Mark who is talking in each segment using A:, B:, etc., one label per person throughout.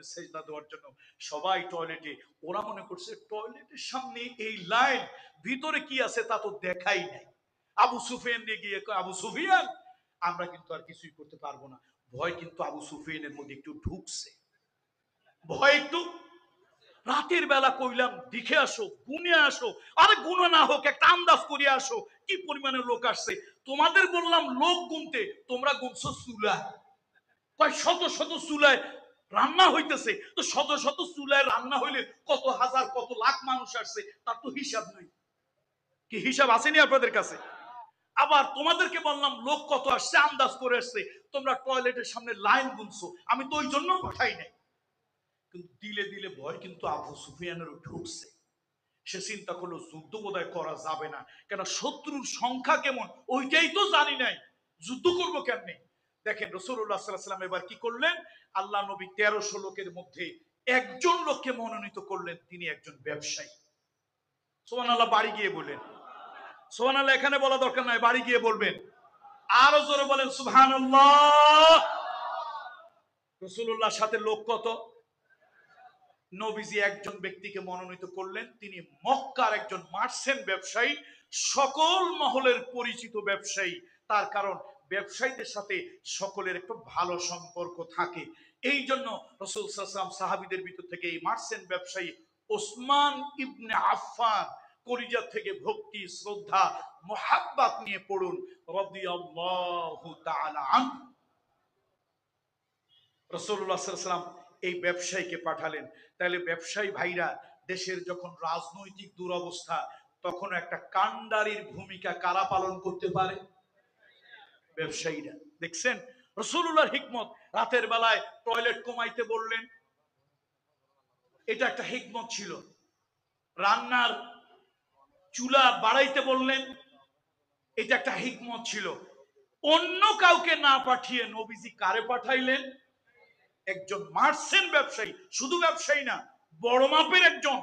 A: মধ্যে সেজদা দেওয়ার জন্য সবাই টয়লেটে। ওরা মনে করছে টয়লেটের সামনে এই লাইন, ভিতরে কি আছে তা তো দেখাই নাই। আবু সুফিয়ান গিয়ে আবু সুফিয়ান, আমরা কিন্তু আর কিছুই করতে পারবো না। ভয় কিন্তু আবু সুফিয়ানের মধ্যে একটু ঢুকছে, ভয় একটু। রাতের বেলা কইলাম দেখে আসো, গুনে আসো। আরে গুণা না হোক, একটা আন্দাজ করে আসো কি পরিমাণে লোক আসছে। তোমাদের বললাম লোক গুনতে, তোমরা গুনছো চুলা। কয় শত শত চুলায় রান্না হইতেছে। তো শত শত চুলায় রান্না হইলে কত হাজার কত লাখ মানুষ আসছে, তার তো হিসাব নাই। কি হিসাব আসেনি আপনাদের কাছে? আবার তোমাদেরকে বললাম লোক কত আসছে, আন্দাজ করে আসছে। তোমরা টয়লেটের সামনে লাইন গুনছো, আমি তো ওই জন্য পাঠাই নাই। কিন্তু দিলে দিলে ভয় কিন্তু আবু সুফিয়ানেরও ঢুকছে। সে চিন্তা করলো যুদ্ধ বোধহয় করা যাবে না, কেন শত্রুর সংখ্যা কেমন ওইটাই তো জানি নাই, যুদ্ধ করবো কেমনে। দেখেন রাসূলুল্লাহ সাল্লাল্লাহু আলাইহি ওয়াসাল্লাম এবার কি করলেন, আল্লাহ নবী 1300 লোকের মধ্যে একজন লোককে মনোনীত করলেন, তিনি একজন ব্যবসায়ী। সুবহানাল্লাহ, বাড়ি গিয়ে বলেন সুবহানাল্লাহ। এখানে বলা দরকার নাই, বাড়ি গিয়ে বলবেন। আরো জোরে বলেন সুবহানাল্লাহ। রাসূলুল্লাহর সাথে লোক কত? নবীজি একজন ব্যক্তিকে মনোনীত করলেন, তিনি মক্কার একজন মার্চেন্ট ব্যবসায়ী, সকল মহলের পরিচিত ব্যবসায়ী। তার কারণ ব্যবসায়ীদের সাথে সকলের একটু ভালো সম্পর্ক থাকে। এই জন্য রাসূল সাল্লাল্লাহু আলাইহি ওয়াসাল্লাম সাহাবীদের ভিতর থেকে এই মার্চেন্ট ব্যবসায়ী ওসমান ইবনে আফফান, কলিজা থেকে ভক্তি শ্রদ্ধা মুহাব্বত নিয়ে পড়ুন রাদিয়াল্লাহু তাআলা আনহু। রাসূলুল্লাহ সাল্লাল্লাহু আলাইহি ওয়াসাল্লাম এই ব্যবসায়ীকে পাঠালেন। তাহলে ব্যবসায়ী ভাইরা, দেশের যখন রাজনৈতিক দুরবস্থা, তখন একটা কান্ডারির ভূমিকা কারা পালন করতে পারে? ব্যবসায়ীরা। দেখছেন রাসূলুল্লাহর হিকমত। রাতের বেলায় টয়লেট কমাইতে বললেন, এটা একটা হিকমত ছিল। রান্নার চুলা বাড়াইতে বললেন, এটা একটা হিকমত ছিল। অন্য কাউকে না পাঠিয়ে নবীজি কারে পাঠাইলেন? একজন মার্চেন্ট ব্যবসায়ী, শুধু ব্যবসায়ী না, বড় মাপের একজন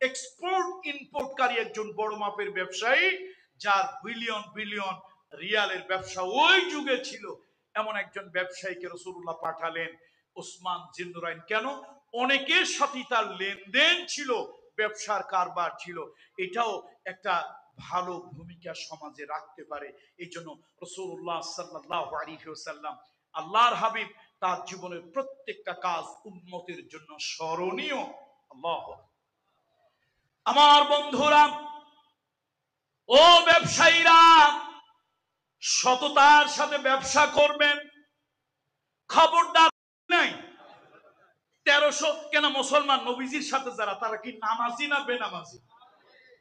A: এক্সপোর্ট ইম্পোর্টকারী একজন বড় মাপের ব্যবসায়ী, যার বিলিয়ন বিলিয়ন রিয়ালের ব্যবসা ওই যুগে ছিল। এমন একজন ব্যবসায়ীকে রাসূলুল্লাহ পাঠালেন, ওসমান জিন্নুরাইন। কেন? অনেকের সাথে তার লেনদেন ছিল, ব্যবসার কারবার ছিল। এটাও একটা ভালো ভূমিকা সমাজে রাখতে পারে। এই জন্য রাসূলুল্লাহ সাল্লাল্লাহু আলাইহি ওয়াসাল্লাম, আল্লাহর হাবিব, তার জীবনের প্রত্যেকটা কাজ উম্মতের জন্য স্মরণীয়। আল্লাহ। আমার বন্ধুরা, ও ব্যবসায়ীরা, সততার সাথে ব্যবসা করবেন। খবরদার নাই 1300 কেন মুসলমান নবীজির সাথে যারা, তারা কি নামাজি না বেনামাজি?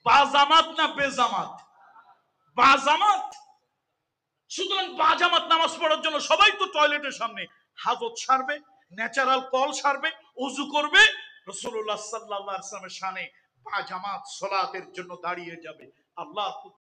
A: বাজামাত না বেজামাত? বাজামাত। সুতরাং বাজামাত নামাজ পড়ার জন্য সবাই তো টয়লেটের সামনে হাজত সারবে, ন্যাচারাল কল সারবে, ওযু করবে, রাসূলুল্লাহ সাল্লাল্লাহু আলাইহি ওয়াসাল্লামের শানে বাজামাত সালাতের জন্য দাঁড়িয়ে যাবে। আল্লাহ